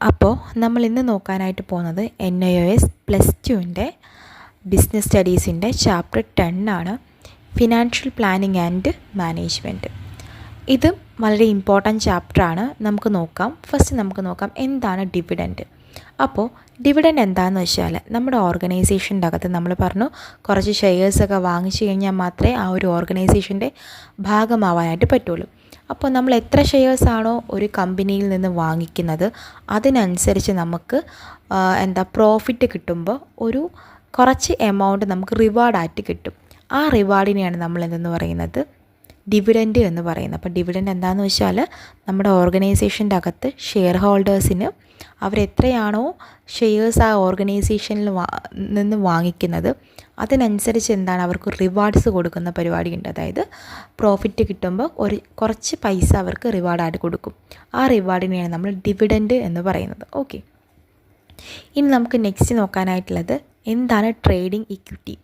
അപ്പോൾ നമ്മൾ ഇന്ന് നോക്കാനായിട്ട് പോകുന്നത് NIOS +2ൻ്റെ ബിസിനസ് സ്റ്റഡീസിൻ്റെ ചാപ്റ്റർ 10 ആണ്, ഫിനാൻഷ്യൽ പ്ലാനിംഗ് ആൻഡ് മാനേജ്മെൻറ്റ്. ഇത് വളരെ ഇമ്പോർട്ടൻറ്റ് ചാപ്റ്ററാണ്. ഫസ്റ്റ് നമുക്ക് നോക്കാം എന്താണ് ഡിവിഡൻഡ്. അപ്പോൾ ഡിവിഡൻഡ് എന്താണെന്ന് വെച്ചാൽ നമ്മുടെ ഓർഗനൈസേഷൻ്റെ അകത്ത് നമ്മൾ പറഞ്ഞു കുറച്ച് ഷെയർസൊക്കെ വാങ്ങിച്ചു കഴിഞ്ഞാൽ മാത്രമേ ആ ഒരു ഓർഗനൈസേഷൻ്റെ ഭാഗമാവാനായിട്ട് പറ്റുള്ളൂ. അപ്പോൾ നമ്മൾ എത്ര ഷെയർസാണോ ഒരു കമ്പനിയിൽ നിന്ന് വാങ്ങിക്കുന്നത് അതിനനുസരിച്ച് നമുക്ക് പ്രോഫിറ്റ് കിട്ടുമ്പോൾ കുറച്ച് എമൗണ്ട് നമുക്ക് റിവാർഡായിട്ട് കിട്ടും. ആ റിവാർഡിനെയാണ് നമ്മൾ എന്തെന്ന് പറയുന്നത് ഡിവിഡൻഡ് എന്ന് പറയുന്നത്. അപ്പോൾ ഡിവിഡൻഡ് എന്താണെന്ന് വെച്ചാൽ നമ്മുടെ ഓർഗനൈസേഷൻ്റെ അകത്ത് ഷെയർ ഹോൾഡേഴ്സിന് അവരെത്രയാണോ ഷെയർസ് ആ ഓർഗനൈസേഷനിൽ നിന്ന് വാങ്ങിക്കുന്നത് അതിനനുസരിച്ച് അവർക്ക് റിവാർഡ്സ് കൊടുക്കുന്ന പരിപാടിയുണ്ട്. അതായത് പ്രോഫിറ്റ് കിട്ടുമ്പോൾ കുറച്ച് പൈസ അവർക്ക് റിവാർഡായിട്ട് കൊടുക്കും. ആ റിവാർഡിനെയാണ് നമ്മൾ ഡിവിഡൻഡ് എന്ന് പറയുന്നത്. ഓക്കെ, ഇനി നമുക്ക് നെക്സ്റ്റ് നോക്കാനായിട്ടുള്ളത് എന്താണ് ട്രേഡിംഗ് ഇക്വിറ്റി.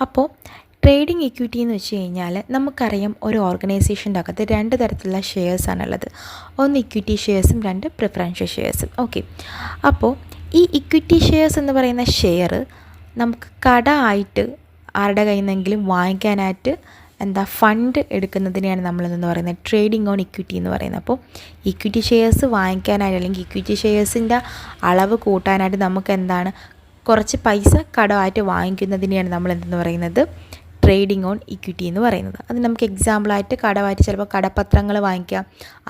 അപ്പോൾ ട്രേഡിംഗ് ഇക്വിറ്റി എന്ന് വെച്ച് കഴിഞ്ഞാൽ നമുക്കറിയാം ഒരു ഓർഗനൈസേഷൻ്റെ അകത്ത് 2 തരത്തിലുള്ള ഷെയർസാണുള്ളത്. ഒന്ന് ഇക്വിറ്റി ഷെയർസും 2 പ്രിഫറൻഷ്യൽ ഷെയർസും. ഓക്കെ, അപ്പോൾ ഈ ഇക്വിറ്റി ഷെയർസ് എന്ന് പറയുന്ന ഷെയർ നമുക്ക് കടമായിട്ട് ആരുടെ കയ്യിൽ നിന്നെങ്കിലും വാങ്ങിക്കാനായിട്ട് ഫണ്ട് എടുക്കുന്നതിനെയാണ് നമ്മളെന്ന് പറയുന്നത് ട്രേഡിംഗ് ഓൺ ഇക്വിറ്റി എന്ന് പറയുന്നത്. അപ്പോൾ ഇക്വിറ്റി ഷെയർസ് വാങ്ങിക്കാനായിട്ട് അല്ലെങ്കിൽ ഇക്വിറ്റി ഷെയർസിൻ്റെ അളവ് കൂട്ടാനായിട്ട് നമുക്ക് കുറച്ച് പൈസ കടമായിട്ട് വാങ്ങിക്കുന്നതിനെയാണ് നമ്മൾ പറയുന്നത് ട്രേഡിംഗ് ഓൺ ഇക്വിറ്റി എന്ന് പറയുന്നത്. അത് നമുക്ക് എക്സാമ്പിളായിട്ട് കടമായിട്ട് ചിലപ്പോൾ കടപ്പത്രങ്ങൾ വാങ്ങിക്കാം,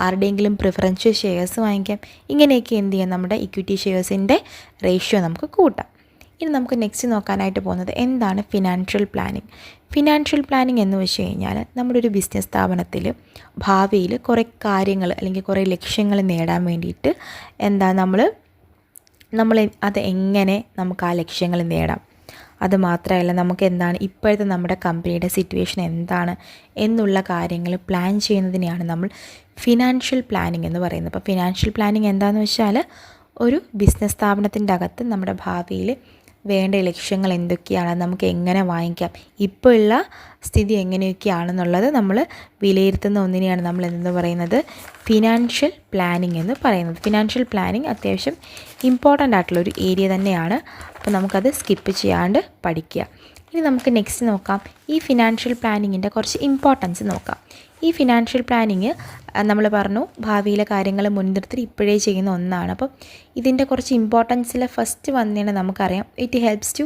ആരുടെയെങ്കിലും പ്രിഫറൻഷ്യൽ ഷെയർസ് വാങ്ങിക്കാം. ഇങ്ങനെയൊക്കെ നമ്മുടെ ഇക്വിറ്റി ഷെയർസിൻ്റെ റേഷ്യോ നമുക്ക് കൂട്ടാം. ഇനി നമുക്ക് നെക്സ്റ്റ് നോക്കാനായിട്ട് പോകുന്നത് എന്താണ് ഫിനാൻഷ്യൽ പ്ലാനിങ്. ഫിനാൻഷ്യൽ പ്ലാനിങ് എന്ന് വെച്ച് കഴിഞ്ഞാൽ നമ്മുടെ ഒരു ബിസിനസ് സ്ഥാപനത്തിൽ ഭാവിയിൽ കുറേ കാര്യങ്ങൾ അല്ലെങ്കിൽ കുറേ ലക്ഷ്യങ്ങൾ നേടാൻ വേണ്ടിയിട്ട് നമ്മൾ അത് എങ്ങനെ നമുക്ക് ആ ലക്ഷ്യങ്ങൾ നേടാം, അത് മാത്രമല്ല നമുക്ക് ഇപ്പോഴത്തെ നമ്മുടെ കമ്പനിയുടെ സിറ്റുവേഷൻ എന്താണ് എന്നുള്ള കാര്യങ്ങൾ പ്ലാൻ ചെയ്യുന്നതിനെയാണ് നമ്മൾ ഫിനാൻഷ്യൽ പ്ലാനിങ് എന്ന് പറയുന്നത്. അപ്പോൾ ഫിനാൻഷ്യൽ പ്ലാനിങ് എന്താണെന്ന് വെച്ചാൽ ഒരു ബിസിനസ് സ്ഥാപനത്തിൻ്റെ അകത്ത് നമ്മുടെ ഭാവിയിൽ വേണ്ട ലക്ഷ്യങ്ങൾ എന്തൊക്കെയാണ്, നമുക്ക് എങ്ങനെ വാങ്ങിക്കാം, ഇപ്പോൾ ഉള്ള സ്ഥിതി എങ്ങനെയൊക്കെയാണെന്നുള്ളത് നമ്മൾ വിലയിരുത്തുന്ന ഒന്നിനെയാണ് നമ്മൾ പറയുന്നത് ഫിനാൻഷ്യൽ പ്ലാനിങ് എന്ന് പറയുന്നത്. ഫിനാൻഷ്യൽ പ്ലാനിങ് അത്യാവശ്യം ഇമ്പോർട്ടൻ്റ് ആയിട്ടുള്ളൊരു ഏരിയ തന്നെയാണ്. അപ്പോൾ നമുക്കത് സ്കിപ്പ് ചെയ്യാണ്ട് പഠിക്കുക. ഇനി നമുക്ക് നെക്സ്റ്റ് നോക്കാം ഈ ഫിനാൻഷ്യൽ പ്ലാനിങ്ങിൻ്റെ കുറച്ച് ഇമ്പോർട്ടൻസ് നോക്കാം. ഈ ഫിനാൻഷ്യൽ പ്ലാനിങ് നമ്മൾ പറഞ്ഞു ഭാവിയിലെ കാര്യങ്ങൾ മുൻനിർത്തി ഇപ്പോഴേ ചെയ്യുന്ന ഒന്നാണ്. അപ്പം ഇതിൻ്റെ കുറച്ച് ഇമ്പോർട്ടൻസിൽ ഫസ്റ്റ് വന്നതാണ് നമുക്കറിയാം it helps to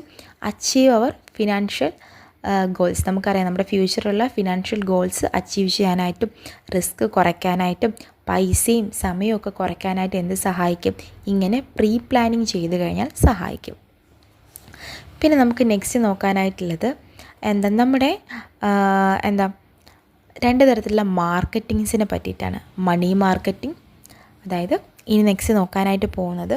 achieve our financial goals. നമുക്കറിയാം നമ്മുടെ ഫ്യൂച്ചറുള്ള ഫിനാൻഷ്യൽ ഗോൾസ് അച്ചീവ് ചെയ്യാനായിട്ടും റിസ്ക് കുറയ്ക്കാനായിട്ടും പൈസയും സമയവും ഒക്കെ കുറയ്ക്കാനായിട്ട് എന്ത് സഹായിക്കും, ഇങ്ങനെ പ്രീ പ്ലാനിങ് ചെയ്ത് കഴിഞ്ഞാൽ സഹായിക്കും. പിന്നെ നമുക്ക് നെക്സ്റ്റ് നോക്കാനായിട്ടുള്ളത് നമ്മുടെ 2 തരത്തിലുള്ള മാർക്കറ്റിങ്സിനെ പറ്റിയിട്ടാണ്. മണി മാർക്കറ്റിംഗ്, അതായത് ഇനി നെക്സ്റ്റ് നോക്കാനായിട്ട് പോകുന്നത്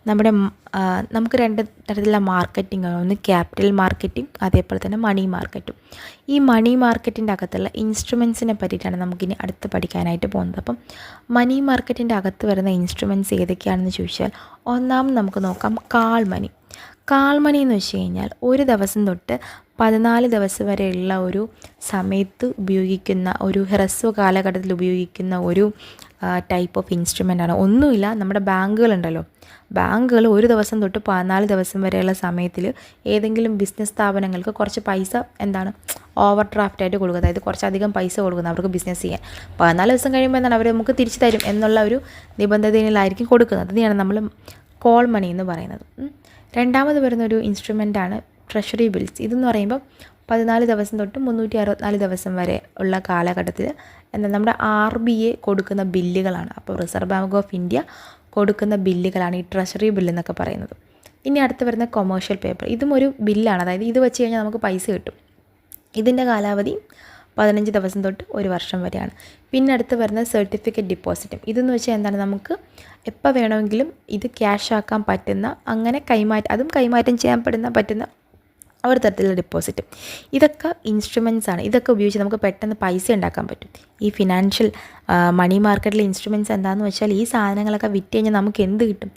നമുക്ക് 2 തരത്തിലുള്ള മാർക്കറ്റിംഗ്, ഒന്ന് ക്യാപിറ്റൽ മാർക്കറ്റിംഗ് അതേപോലെ തന്നെ മണി മാർക്കറ്റും. ഈ മണി മാർക്കറ്റിൻ്റെ അകത്തുള്ള ഇൻസ്ട്രുമെൻസിനെ പറ്റിയിട്ടാണ് നമുക്കിനി അടുത്ത് പഠിക്കാനായിട്ട് പോകുന്നത്. അപ്പം മണി മാർക്കറ്റിൻ്റെ അകത്ത് വരുന്ന ഇൻസ്ട്രുമെൻറ്റ്സ് ഏതൊക്കെയാണെന്ന് ചോദിച്ചാൽ ഒന്നാമത് നമുക്ക് നോക്കാം കാൾ മണി. കാൾ മണി എന്ന് വെച്ച് കഴിഞ്ഞാൽ ഒരു ദിവസം തൊട്ട് 14 ദിവസം വരെയുള്ള ഒരു സമയത്ത് ഉപയോഗിക്കുന്ന ഒരു ഹ്രസ്വ കാലഘട്ടത്തിൽ ഉപയോഗിക്കുന്ന ഒരു ടൈപ്പ് ഓഫ് ഇൻസ്ട്രുമെൻ്റാണ്. ഒന്നുമില്ല, നമ്മുടെ ബാങ്കുകളുണ്ടല്ലോ, ബാങ്കുകൾ ഒരു ദിവസം തൊട്ട് 14 ദിവസം വരെയുള്ള സമയത്തിൽ ഏതെങ്കിലും ബിസിനസ് സ്ഥാപനങ്ങൾക്ക് കുറച്ച് പൈസ ഓവർ ഡ്രാഫ്റ്റായിട്ട് കൊടുക്കുക, അതായത് കുറച്ചധികം പൈസ കൊടുക്കുന്നത് അവർക്ക് ബിസിനസ് ചെയ്യാൻ. 14 ദിവസം കഴിയുമ്പോൾ അവർ നമുക്ക് തിരിച്ചു തരും എന്നുള്ള ഒരു നിബന്ധനയിലായിരിക്കും കൊടുക്കുന്നത്. അതിനെയാണ് നമ്മൾ കോൾ മണി എന്ന് പറയുന്നത്. രണ്ടാമത് വരുന്നൊരു ഇൻസ്ട്രുമെൻ്റാണ് ട്രഷറി ബിൽസ്. ഇതെന്ന് പറയുമ്പോൾ 14 ദിവസം തൊട്ട് 364 ദിവസം വരെ ഉള്ള കാലഘട്ടത്തിൽ നമ്മുടെ RBI കൊടുക്കുന്ന ബില്ലുകളാണ്. അപ്പോൾ റിസർവ് ബാങ്ക് ഓഫ് ഇന്ത്യ കൊടുക്കുന്ന ബില്ലുകളാണ് ഈ ട്രഷറി ബില്ല് എന്നൊക്കെ പറയുന്നത്. ഇനി അടുത്ത് വരുന്ന കൊമേഴ്ഷ്യൽ പേപ്പർ, ഇതും ഒരു ബില്ലാണ്. അതായത് ഇത് വെച്ച് കഴിഞ്ഞാൽ നമുക്ക് പൈസ കിട്ടും. ഇതിൻ്റെ കാലാവധി 15 ദിവസം തൊട്ട് 1 വർഷം വരെയാണ്. പിന്നെ അടുത്ത് വരുന്ന സർട്ടിഫിക്കറ്റ് ഡിപ്പോസിറ്റും. ഇതെന്ന് വെച്ചാൽ നമുക്ക് എപ്പോൾ വേണമെങ്കിലും ഇത് ക്യാഷ് ആക്കാൻ പറ്റുന്ന, അങ്ങനെ കൈമാറ്റം ചെയ്യാൻ പറ്റുന്ന ഒരു തരത്തിലുള്ള ഡെപ്പോസിറ്റും. ഇതൊക്കെ ഇൻസ്ട്രുമെൻറ്റ്സ് ആണ്. ഇതൊക്കെ ഉപയോഗിച്ച് നമുക്ക് പെട്ടെന്ന് പൈസ ഉണ്ടാക്കാൻ പറ്റും. ഈ ഫിനാൻഷ്യൽ മണി മാർക്കറ്റിലെ ഇൻസ്ട്രുമെൻറ്റ്സ് എന്താണെന്ന് വെച്ചാൽ ഈ സാധനങ്ങളൊക്കെ വിറ്റ് കഴിഞ്ഞാൽ നമുക്ക് എന്ത് കിട്ടും,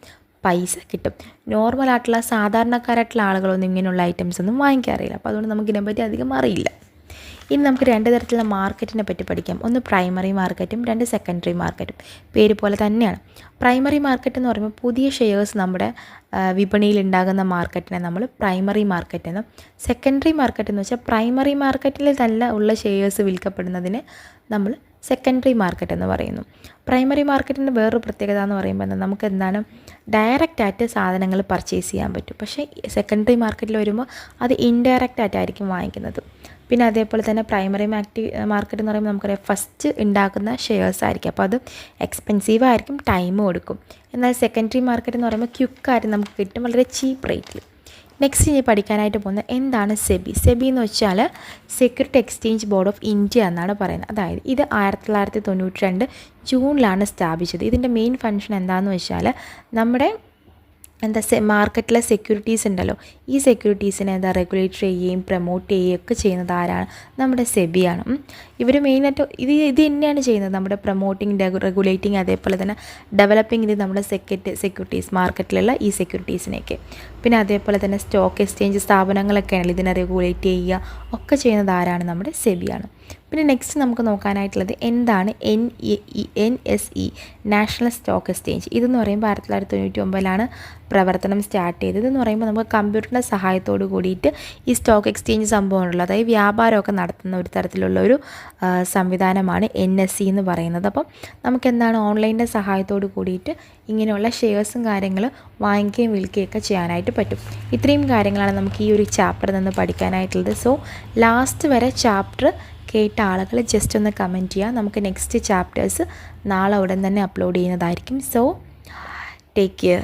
പൈസ കിട്ടും. നോർമലായിട്ടുള്ള സാധാരണക്കാരായിട്ടുള്ള ആളുകളൊന്നും ഇങ്ങനെയുള്ള ഐറ്റംസ് ഒന്നും വാങ്ങിക്കാറില്ല. അപ്പോൾ അതുകൊണ്ട് നമുക്കിതിനെപ്പറ്റി അധികം അറിയില്ല. ഇനി നമുക്ക് 2 തരത്തിലുള്ള മാർക്കറ്റിനെ പറ്റി പഠിക്കാം. ഒന്ന് പ്രൈമറി മാർക്കറ്റും 2 സെക്കൻഡറി മാർക്കറ്റും. പേര് പോലെ തന്നെയാണ്. പ്രൈമറി മാർക്കറ്റ് എന്ന് പറയുമ്പോൾ പുതിയ ഷെയർസ് നമ്മുടെ വിപണിയിൽ ഉണ്ടാകുന്ന മാർക്കറ്റിനെ നമ്മൾ പ്രൈമറി മാർക്കറ്റ് എന്നും, സെക്കൻഡറി മാർക്കറ്റ് എന്ന് വെച്ചാൽ പ്രൈമറി മാർക്കറ്റിൽ തന്നെ ഉള്ള ഷെയർസ് വിൽക്കപ്പെടുന്നതിന് നമ്മൾ സെക്കൻഡറി മാർക്കറ്റ് എന്ന് പറയുന്നു. പ്രൈമറി മാർക്കറ്റിൻ്റെ വേറൊരു പ്രത്യേകത എന്ന് പറയുമ്പോൾ നമുക്ക് എന്താണ് ഡയറക്റ്റായിട്ട് സാധനങ്ങൾ പർച്ചേസ് ചെയ്യാൻ പറ്റും. പക്ഷേ സെക്കൻഡറി മാർക്കറ്റിൽ വരുമ്പോൾ അത് ഇൻഡയറക്റ്റ് ആയിട്ടായിരിക്കും വാങ്ങിക്കുന്നത്. പിന്നെ അതേപോലെ തന്നെ പ്രൈമറി മാർക്കറ്റ് എന്ന് പറയുമ്പോൾ നമുക്കറിയാം ഫസ്റ്റ് ഉണ്ടാക്കുന്ന ഷെയർസ് ആയിരിക്കും. അപ്പോൾ അത് എക്സ്പെൻസീവ് ആയിരിക്കും, ടൈം കൊടുക്കും. എന്നാൽ സെക്കൻഡറി മാർക്കറ്റ് എന്ന് പറയുമ്പോൾ ക്വിക്കായിട്ട് നമുക്ക് കിട്ടും, വളരെ ചീപ്പ് റേറ്റിൽ. നെക്സ്റ്റ് ഇനി പഠിക്കാനായിട്ട് പോകുന്നത് എന്താണ് സെബി. സെബി എന്ന് വെച്ചാൽ security exchange board of India എന്നാണ് പറയുന്നത്. അതായത് ഇത് 1992 ജൂണിലാണ് സ്ഥാപിച്ചത്. ഇതിൻ്റെ മെയിൻ ഫങ്ഷൻ എന്താണെന്ന് വെച്ചാൽ നമ്മുടെ മാർക്കറ്റിലെ സെക്യൂരിറ്റീസ് ഉണ്ടല്ലോ, ഈ സെക്യൂരിറ്റീസിനെ റെഗുലേറ്റ് ചെയ്യുകയും പ്രൊമോട്ട് ചെയ്യുകയും ഒക്കെ ചെയ്യുന്നത് ആരാണ്? നമ്മുടെ സെബിയാണ്. ഇവർ മെയിനായിട്ട് ഇത് തന്നെയാണ് ചെയ്യുന്നത്, നമ്മുടെ പ്രൊമോട്ടിങ്, റെഗുലേറ്റിങ്, അതേപോലെ തന്നെ ഡെവലപ്പിംഗ് ഇത് നമ്മുടെ സെക്യൂരിറ്റീസ് മാർക്കറ്റിലുള്ള ഈ സെക്യൂരിറ്റീസിനെയൊക്കെ. പിന്നെ അതേപോലെ തന്നെ സ്റ്റോക്ക് എക്സ്ചേഞ്ച് സ്ഥാപനങ്ങളൊക്കെയാണല്ലോ ഇതിനെ റെഗുലേറ്റ് ചെയ്യുക ഒക്കെ ചെയ്യുന്നത് ആരാണ്? നമ്മുടെ സെബിയാണ്. പിന്നെ നെക്സ്റ്റ് നമുക്ക് നോക്കാനായിട്ടുള്ളത് എന്താണ് NSE, നാഷണൽ സ്റ്റോക്ക് എക്സ്ചേഞ്ച്. ഇതെന്ന് പറയുമ്പോൾ 1999 പ്രവർത്തനം സ്റ്റാർട്ട് ചെയ്തത്. ഇതെന്ന് പറയുമ്പോൾ നമുക്ക് കമ്പ്യൂട്ടറിൻ്റെ സഹായത്തോട് കൂടിയിട്ട് ഈ സ്റ്റോക്ക് എക്സ്ചേഞ്ച് സംഭവമുള്ളത്, അതായത് വ്യാപാരമൊക്കെ നടത്തുന്ന ഒരു തരത്തിലുള്ള ഒരു സംവിധാനമാണ് NSE എന്ന് പറയുന്നത്. അപ്പം നമുക്ക് എന്താണ് ഓൺലൈനിൻ്റെ സഹായത്തോട് കൂടിയിട്ട് ഇങ്ങനെയുള്ള ഷെയർസും കാര്യങ്ങൾ വാങ്ങിക്കുകയും വിൽക്കുകയൊക്കെ ചെയ്യാനായിട്ട് പറ്റും. ഇത്രയും കാര്യങ്ങളാണ് നമുക്ക് ഈ ഒരു ചാപ്റ്ററിൽ നിന്ന് പഠിക്കാനായിട്ടുള്ളത്. സോ ലാസ്റ്റ് വരെ ചാപ്റ്റർ കേട്ട ആളുകൾ ജസ്റ്റ് ഒന്ന് കമൻറ്റ് ചെയ്യുക. നമുക്ക് നെക്സ്റ്റ് ചാപ്റ്റേഴ്സ് നാളെ ഉടൻ തന്നെ അപ്ലോഡ് ചെയ്യുന്നതായിരിക്കും. So take care.